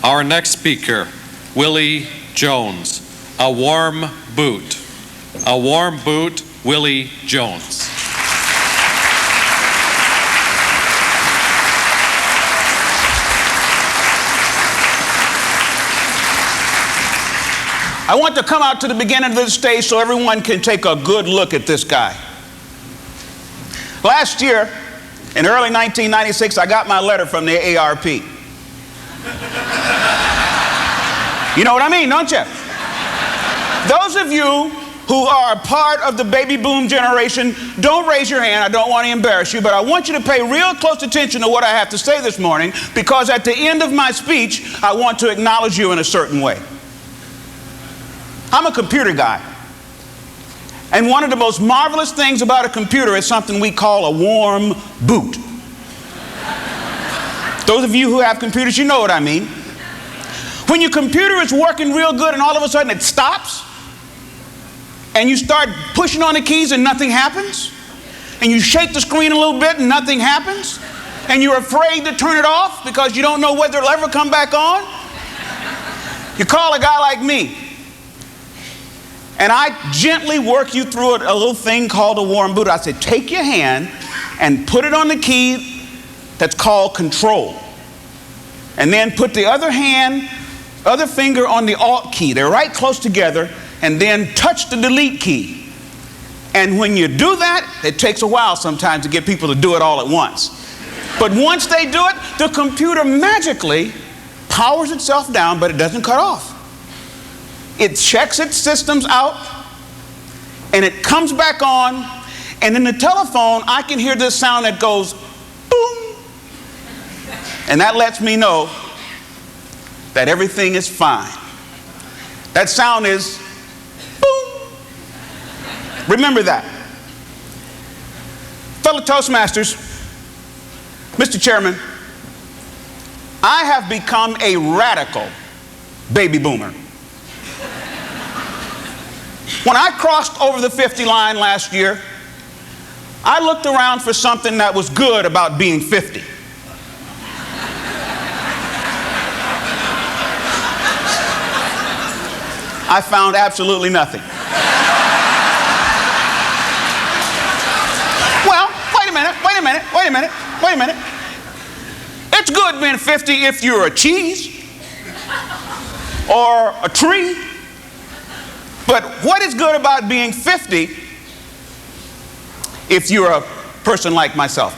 Our next speaker, Willie Jones. A warm boot. A warm boot, Willie Jones. I want to come out to the beginning of this stage so everyone can take a good look at this guy. Last year, in early 1996, I got my letter from the AARP. You know what I mean, don't you? Those of you who are a part of the baby boom generation, don't raise your hand. I don't want to embarrass you, but I want you to pay real close attention to what I have to say this morning, because at the end of my speech, I want to acknowledge you in a certain way. I'm a computer guy. And one of the most marvelous things about a computer is something we call a warm boot. Those of you who have computers, you know what I mean. When your computer is working real good and all of a sudden it stops, and you start pushing on the keys and nothing happens, and you shake the screen a little bit and nothing happens, and you're afraid to turn it off because you don't know whether it'll ever come back on, you call a guy like me. And I gently work you through a little thing called a warm boot. I said, take your hand and put it on the key that's called control. And then put the other finger on the alt key. They're right close together. And then touch the delete key. And when you do that, it takes a while sometimes to get people to do it all at once. But once they do it, the computer magically powers itself down, but it doesn't cut off. It checks its systems out, and it comes back on, and in the telephone, I can hear this sound that goes, boom. And that lets me know that everything is fine. That sound is, boom. Remember that. Fellow Toastmasters, Mr. Chairman, I have become a radical baby boomer. When I crossed over the 50 line last year, I looked around for something that was good about being 50. I found absolutely nothing. Well, wait a minute. It's good being 50 if you're a cheese or a tree. But what is good about being 50 if you're a person like myself?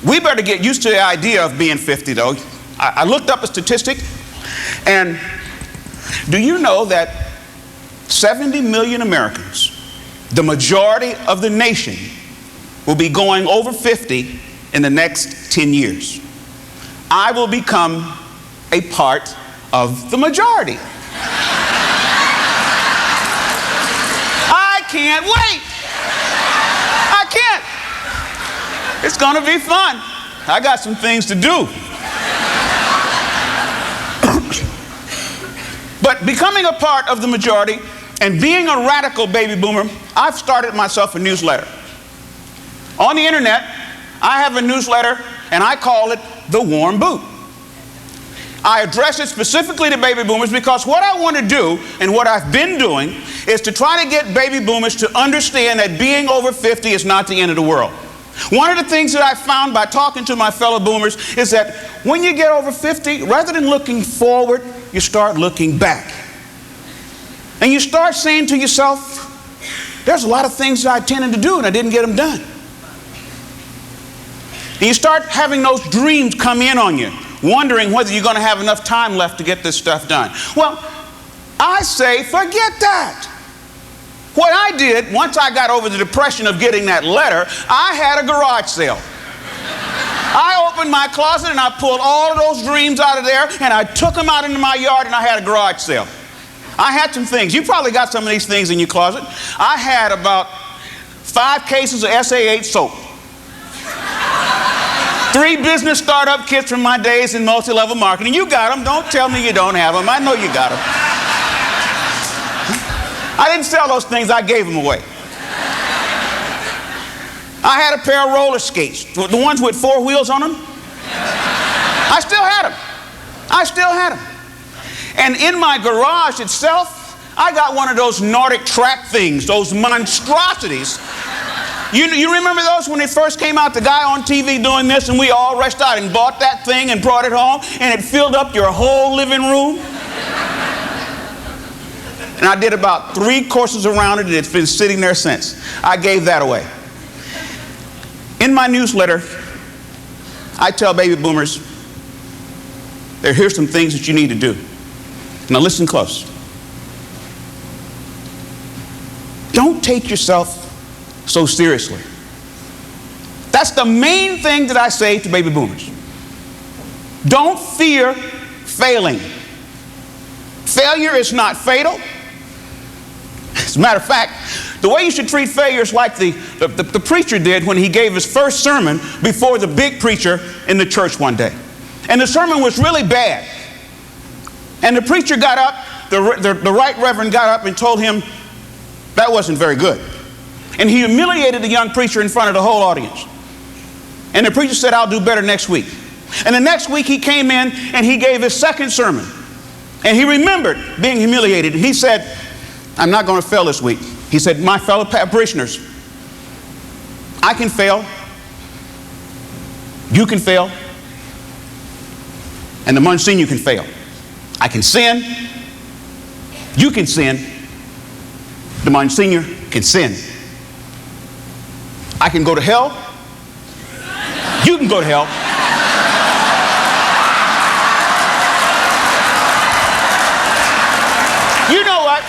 We better get used to the idea of being 50, though. I looked up a statistic, and do you know that 70 million Americans, the majority of the nation, will be going over 50 in the next 10 years? I will become a part of the majority. I can't wait. I can't. It's going to be fun. I got some things to do. But becoming a part of the majority and being a radical baby boomer, I've started myself a newsletter. On the internet, I have a newsletter, and I call it The Warm Boot. I address it specifically to baby boomers because what I want to do, and what I've been doing, is to try to get baby boomers to understand that being over 50 is not the end of the world. One of the things that I found by talking to my fellow boomers is that when you get over 50, rather than looking forward, you start looking back. And you start saying to yourself, there's a lot of things that I intended to do and I didn't get them done. And you start having those dreams come in on you, wondering whether you're going to have enough time left to get this stuff done. Well, I say, forget that. What I did, once I got over the depression of getting that letter, I had a garage sale. I opened my closet and I pulled all of those dreams out of there and I took them out into my yard and I had a garage sale. I had some things. You probably got some of these things in your closet. I had about 5 cases of SA8 soap. 3 business startup kits from my days in multi-level marketing. You got them. Don't tell me you don't have them. I know you got them. I didn't sell those things. I gave them away. I had a pair of roller skates, the ones with 4 wheels on them. I still had them. And in my garage itself, I got one of those Nordic track things, those monstrosities. You remember those when it first came out, the guy on TV doing this, and we all rushed out and bought that thing and brought it home, and it filled up your whole living room? And I did about 3 courses around it, and it's been sitting there since. I gave that away. In my newsletter, I tell baby boomers, here's some things that you need to do. Now listen close. Don't take yourself so seriously. That's the main thing that I say to baby boomers. Don't fear failing. Failure is not fatal. As a matter of fact, the way you should treat failure is like the preacher did when he gave his first sermon before the big preacher in the church one day. And the sermon was really bad. And the preacher got up, the right reverend got up and told him that wasn't very good. And he humiliated the young preacher in front of the whole audience. And the preacher said, I'll do better next week. And the next week he came in and he gave his second sermon. And he remembered being humiliated. And he said, I'm not going to fail this week. He said, my fellow parishioners, I can fail. You can fail. And the Monsignor can fail. I can sin. You can sin. The Monsignor can sin. I can go to hell. You can go to hell. You know what?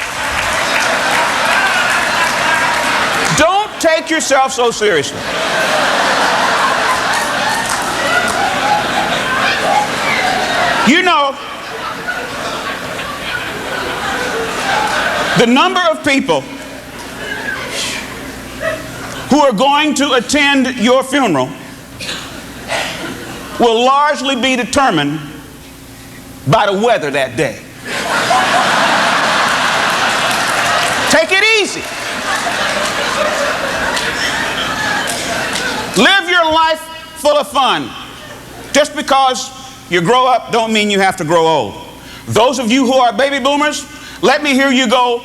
Don't take yourself so seriously. You know, the number of people who are going to attend your funeral will largely be determined by the weather that day. Take it easy. Live your life full of fun. Just because you grow up don't mean you have to grow old. Those of you who are baby boomers, let me hear you go,